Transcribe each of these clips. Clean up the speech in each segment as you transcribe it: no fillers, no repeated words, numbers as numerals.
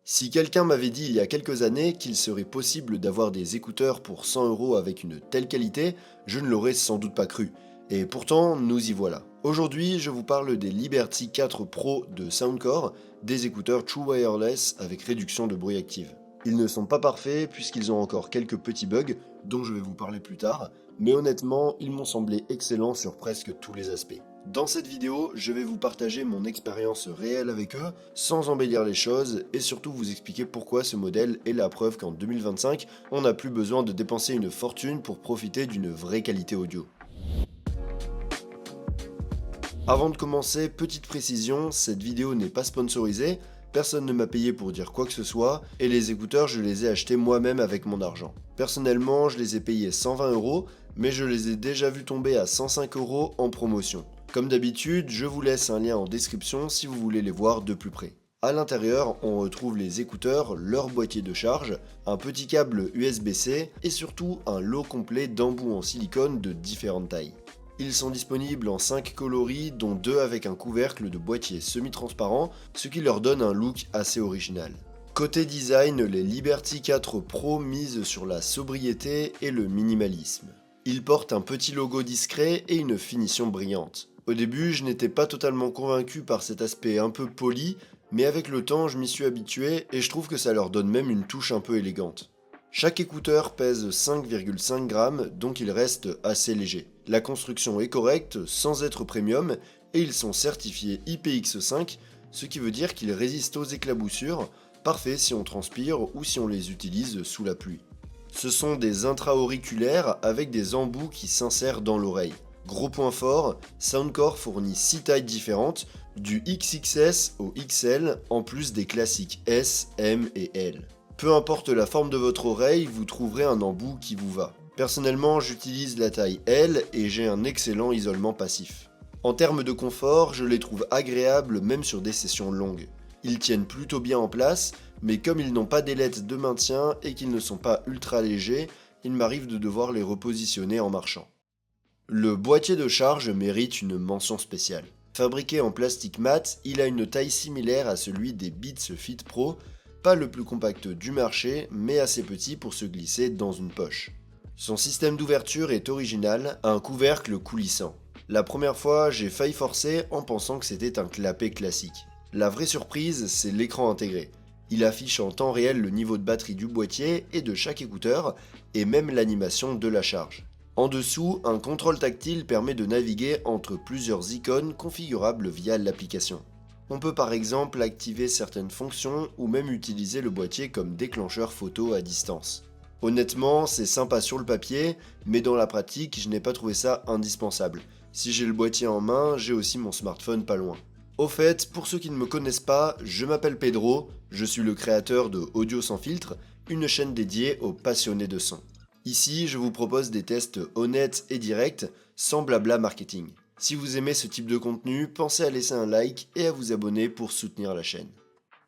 Si quelqu'un m'avait dit il y a quelques années qu'il serait possible d'avoir des écouteurs pour 100 € avec une telle qualité, je ne l'aurais sans doute pas cru. Et pourtant, nous y voilà. Aujourd'hui, je vous parle des Liberty 4 Pro de Soundcore, des écouteurs True Wireless avec réduction de bruit active. Ils ne sont pas parfaits puisqu'ils ont encore quelques petits bugs dont je vais vous parler plus tard, mais honnêtement, ils m'ont semblé excellents sur presque tous les aspects. Dans cette vidéo, je vais vous partager mon expérience réelle avec eux, sans embellir les choses, et surtout vous expliquer pourquoi ce modèle est la preuve qu'en 2025, on n'a plus besoin de dépenser une fortune pour profiter d'une vraie qualité audio. Avant de commencer, petite précision, cette vidéo n'est pas sponsorisée, personne ne m'a payé pour dire quoi que ce soit, et les écouteurs je les ai achetés moi-même avec mon argent. Personnellement, je les ai payés 120 €, mais je les ai déjà vus tomber à 105 € en promotion. Comme d'habitude, je vous laisse un lien en description si vous voulez les voir de plus près. À l'intérieur, on retrouve les écouteurs, leur boîtier de charge, un petit câble USB-C et surtout un lot complet d'embouts en silicone de différentes tailles. Ils sont disponibles en 5 coloris, dont 2 avec un couvercle de boîtier semi-transparent, ce qui leur donne un look assez original. Côté design, les Liberty 4 Pro misent sur la sobriété et le minimalisme. Ils portent un petit logo discret et une finition brillante. Au début, je n'étais pas totalement convaincu par cet aspect un peu poli, mais avec le temps, je m'y suis habitué et je trouve que ça leur donne même une touche un peu élégante. Chaque écouteur pèse 5,5 grammes, donc il reste assez léger. La construction est correcte, sans être premium, et ils sont certifiés IPX5, ce qui veut dire qu'ils résistent aux éclaboussures, parfait si on transpire ou si on les utilise sous la pluie. Ce sont des intra-auriculaires avec des embouts qui s'insèrent dans l'oreille. Gros point fort, Soundcore fournit 6 tailles différentes, du XXS au XL, en plus des classiques S, M et L. Peu importe la forme de votre oreille, vous trouverez un embout qui vous va. Personnellement, j'utilise la taille L et j'ai un excellent isolement passif. En termes de confort, je les trouve agréables même sur des sessions longues. Ils tiennent plutôt bien en place, mais comme ils n'ont pas d'ailettes de maintien et qu'ils ne sont pas ultra légers, il m'arrive de devoir les repositionner en marchant. Le boîtier de charge mérite une mention spéciale. Fabriqué en plastique mat, il a une taille similaire à celui des Beats Fit Pro, pas le plus compact du marché, mais assez petit pour se glisser dans une poche. Son système d'ouverture est original, un couvercle coulissant. La première fois, j'ai failli forcer en pensant que c'était un clapet classique. La vraie surprise, c'est l'écran intégré. Il affiche en temps réel le niveau de batterie du boîtier et de chaque écouteur, et même l'animation de la charge. En dessous, un contrôle tactile permet de naviguer entre plusieurs icônes configurables via l'application. On peut par exemple activer certaines fonctions ou même utiliser le boîtier comme déclencheur photo à distance. Honnêtement, c'est sympa sur le papier, mais dans la pratique, je n'ai pas trouvé ça indispensable. Si j'ai le boîtier en main, j'ai aussi mon smartphone pas loin. Au fait, pour ceux qui ne me connaissent pas, je m'appelle Pedro, je suis le créateur de Audio sans filtre, une chaîne dédiée aux passionnés de son. Ici, je vous propose des tests honnêtes et directs, sans blabla marketing. Si vous aimez ce type de contenu, pensez à laisser un like et à vous abonner pour soutenir la chaîne.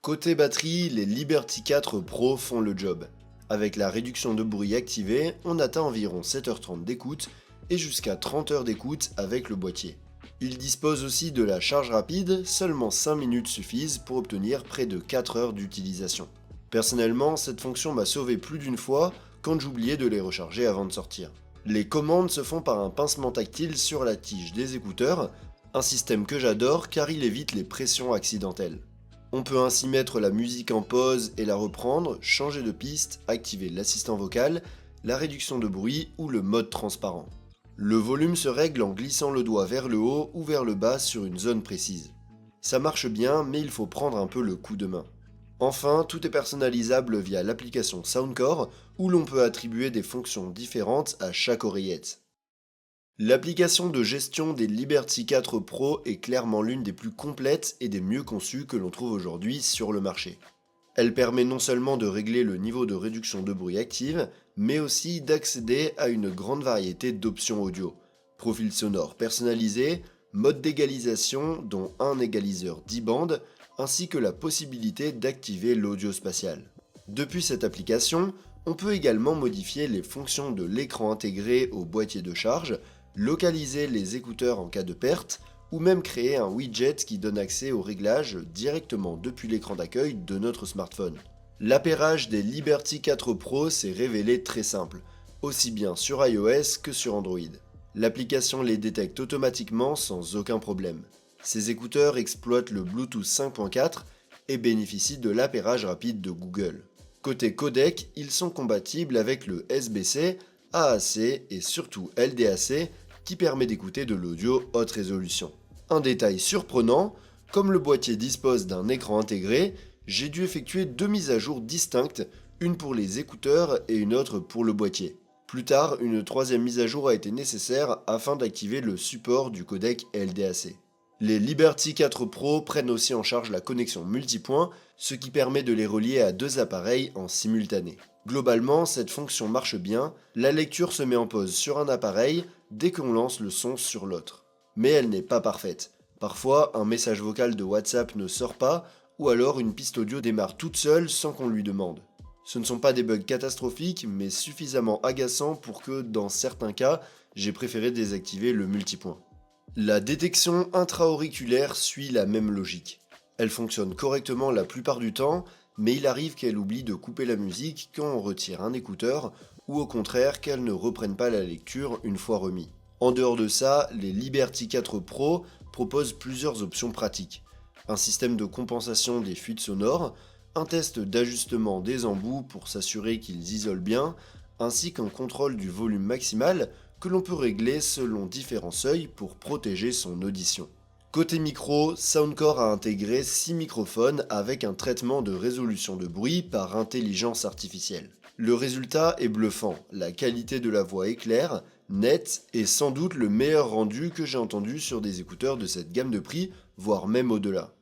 Côté batterie, les Liberty 4 Pro font le job. Avec la réduction de bruit activée, on atteint environ 7h30 d'écoute et jusqu'à 30 heures d'écoute avec le boîtier. Il dispose aussi de la charge rapide, seulement 5 minutes suffisent pour obtenir près de 4 heures d'utilisation. Personnellement, cette fonction m'a sauvé plus d'une fois quand j'oubliais de les recharger avant de sortir. Les commandes se font par un pincement tactile sur la tige des écouteurs, un système que j'adore car il évite les pressions accidentelles. On peut ainsi mettre la musique en pause et la reprendre, changer de piste, activer l'assistant vocal, la réduction de bruit ou le mode transparent. Le volume se règle en glissant le doigt vers le haut ou vers le bas sur une zone précise. Ça marche bien, mais il faut prendre un peu le coup de main. Enfin, tout est personnalisable via l'application Soundcore, où l'on peut attribuer des fonctions différentes à chaque oreillette. L'application de gestion des Liberty 4 Pro est clairement l'une des plus complètes et des mieux conçues que l'on trouve aujourd'hui sur le marché. Elle permet non seulement de régler le niveau de réduction de bruit active, mais aussi d'accéder à une grande variété d'options audio. Profil sonore personnalisé, mode d'égalisation dont un égaliseur 10 bandes, ainsi que la possibilité d'activer l'audio spatial. Depuis cette application, on peut également modifier les fonctions de l'écran intégré au boîtier de charge, localiser les écouteurs en cas de perte, ou même créer un widget qui donne accès aux réglages directement depuis l'écran d'accueil de notre smartphone. L'appairage des Liberty 4 Pro s'est révélé très simple, aussi bien sur iOS que sur Android. L'application les détecte automatiquement sans aucun problème. Ces écouteurs exploitent le Bluetooth 5.4 et bénéficient de l'appairage rapide de Google. Côté codec, ils sont compatibles avec le SBC, AAC et surtout LDAC qui permet d'écouter de l'audio haute résolution. Un détail surprenant, comme le boîtier dispose d'un écran intégré, j'ai dû effectuer 2 mises à jour distinctes, une pour les écouteurs et une autre pour le boîtier. Plus tard, une troisième mise à jour a été nécessaire afin d'activer le support du codec LDAC. Les Liberty 4 Pro prennent aussi en charge la connexion multipoint, ce qui permet de les relier à 2 appareils en simultané. Globalement, cette fonction marche bien, la lecture se met en pause sur un appareil dès qu'on lance le son sur l'autre. Mais elle n'est pas parfaite. Parfois, un message vocal de WhatsApp ne sort pas, ou alors une piste audio démarre toute seule sans qu'on lui demande. Ce ne sont pas des bugs catastrophiques, mais suffisamment agaçants pour que, dans certains cas, j'ai préféré désactiver le multipoint. La détection intra-auriculaire suit la même logique. Elle fonctionne correctement la plupart du temps, mais il arrive qu'elle oublie de couper la musique quand on retire un écouteur, ou au contraire qu'elle ne reprenne pas la lecture une fois remis. En dehors de ça, les Liberty 4 Pro proposent plusieurs options pratiques. Un système de compensation des fuites sonores, un test d'ajustement des embouts pour s'assurer qu'ils isolent bien, ainsi qu'un contrôle du volume maximal que l'on peut régler selon différents seuils pour protéger son audition. Côté micro, Soundcore a intégré 6 microphones avec un traitement de résolution de bruit par intelligence artificielle. Le résultat est bluffant, la qualité de la voix est claire, nette et sans doute le meilleur rendu que j'ai entendu sur des écouteurs de cette gamme de prix, voire même au-delà.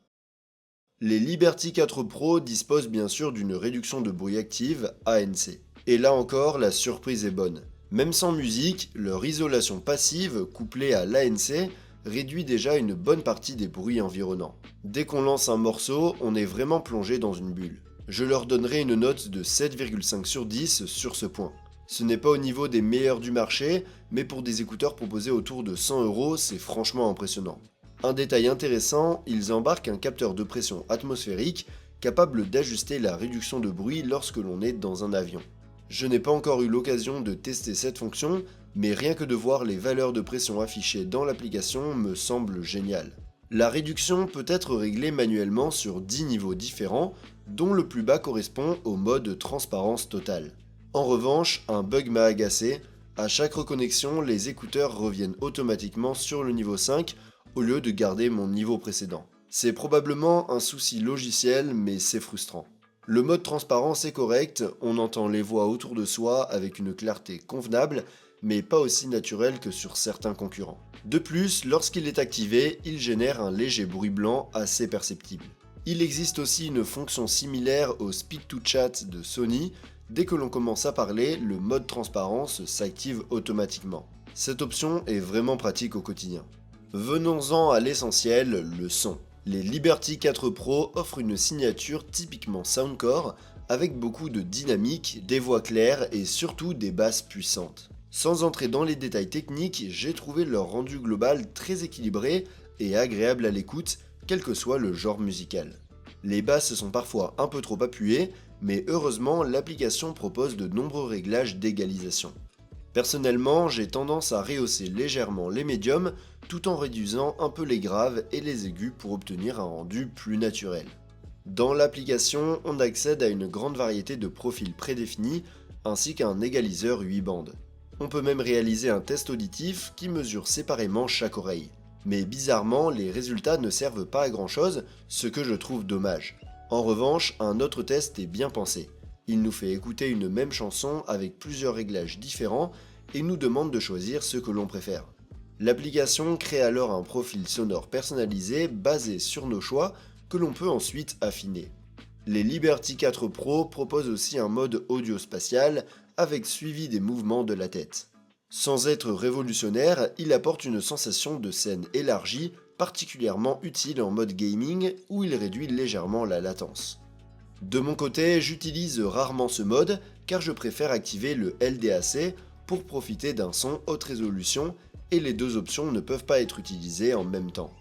Les Liberty 4 Pro disposent bien sûr d'une réduction de bruit active ANC. Et là encore, la surprise est bonne. Même sans musique, leur isolation passive couplée à l'ANC réduit déjà une bonne partie des bruits environnants. Dès qu'on lance un morceau, on est vraiment plongé dans une bulle. Je leur donnerai une note de 7,5 sur 10 sur ce point. Ce n'est pas au niveau des meilleurs du marché, mais pour des écouteurs proposés autour de 100 €, c'est franchement impressionnant. Un détail intéressant, ils embarquent un capteur de pression atmosphérique capable d'ajuster la réduction de bruit lorsque l'on est dans un avion. Je n'ai pas encore eu l'occasion de tester cette fonction, mais rien que de voir les valeurs de pression affichées dans l'application me semble génial. La réduction peut être réglée manuellement sur 10 niveaux différents, dont le plus bas correspond au mode transparence totale. En revanche, un bug m'a agacé, à chaque reconnexion, les écouteurs reviennent automatiquement sur le niveau 5 au lieu de garder mon niveau précédent. C'est probablement un souci logiciel, mais c'est frustrant. Le mode transparence est correct, on entend les voix autour de soi avec une clarté convenable, mais pas aussi naturelle que sur certains concurrents. De plus, lorsqu'il est activé, il génère un léger bruit blanc assez perceptible. Il existe aussi une fonction similaire au Speak to Chat de Sony. Dès que l'on commence à parler, le mode transparence s'active automatiquement. Cette option est vraiment pratique au quotidien. Venons-en à l'essentiel, le son. Les Liberty 4 Pro offrent une signature typiquement Soundcore, avec beaucoup de dynamique, des voix claires et surtout des basses puissantes. Sans entrer dans les détails techniques, j'ai trouvé leur rendu global très équilibré et agréable à l'écoute, quel que soit le genre musical. Les basses sont parfois un peu trop appuyées, mais heureusement l'application propose de nombreux réglages d'égalisation. Personnellement, j'ai tendance à rehausser légèrement les médiums tout en réduisant un peu les graves et les aigus pour obtenir un rendu plus naturel. Dans l'application, on accède à une grande variété de profils prédéfinis ainsi qu'à un égaliseur 8 bandes. On peut même réaliser un test auditif qui mesure séparément chaque oreille. Mais bizarrement, les résultats ne servent pas à grand chose, ce que je trouve dommage. En revanche, un autre test est bien pensé. Il nous fait écouter une même chanson avec plusieurs réglages différents et nous demande de choisir ce que l'on préfère. L'application crée alors un profil sonore personnalisé basé sur nos choix que l'on peut ensuite affiner. Les Liberty 4 Pro proposent aussi un mode audio spatial avec suivi des mouvements de la tête. Sans être révolutionnaire, il apporte une sensation de scène élargie particulièrement utile en mode gaming où il réduit légèrement la latence. De mon côté, j'utilise rarement ce mode car je préfère activer le LDAC pour profiter d'un son haute résolution et les deux options ne peuvent pas être utilisées en même temps.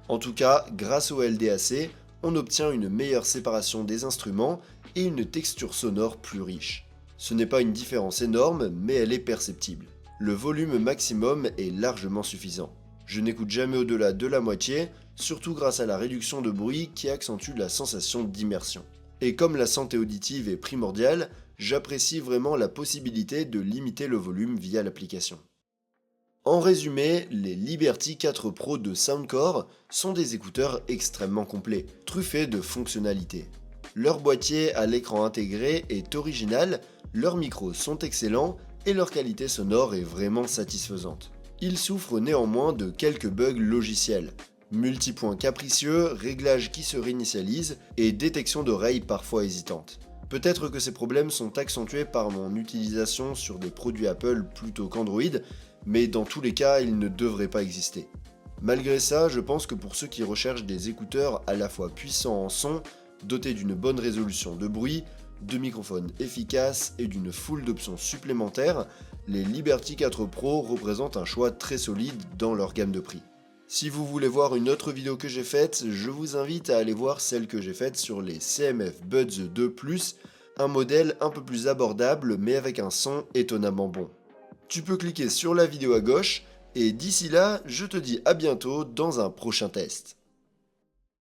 En tout cas, grâce au LDAC, on obtient une meilleure séparation des instruments et une texture sonore plus riche. Ce n'est pas une différence énorme, mais elle est perceptible. Le volume maximum est largement suffisant. Je n'écoute jamais au-delà de la moitié, surtout grâce à la réduction de bruit qui accentue la sensation d'immersion. Et comme la santé auditive est primordiale, j'apprécie vraiment la possibilité de limiter le volume via l'application. En résumé, les Liberty 4 Pro de Soundcore sont des écouteurs extrêmement complets, truffés de fonctionnalités. Leur boîtier à l'écran intégré est original, leurs micros sont excellents et leur qualité sonore est vraiment satisfaisante. Ils souffrent néanmoins de quelques bugs logiciels, multipoints capricieux, réglages qui se réinitialisent et détection d'oreilles parfois hésitantes. Peut-être que ces problèmes sont accentués par mon utilisation sur des produits Apple plutôt qu'Android, mais dans tous les cas, ils ne devraient pas exister. Malgré ça, je pense que pour ceux qui recherchent des écouteurs à la fois puissants en son, dotés d'une bonne résolution de bruit, de microphones efficaces et d'une foule d'options supplémentaires, les Liberty 4 Pro représentent un choix très solide dans leur gamme de prix. Si vous voulez voir une autre vidéo que j'ai faite, je vous invite à aller voir celle que j'ai faite sur les CMF Buds 2 Plus, un modèle un peu plus abordable mais avec un son étonnamment bon. Tu peux cliquer sur la vidéo à gauche, et d'ici là, je te dis à bientôt dans un prochain test.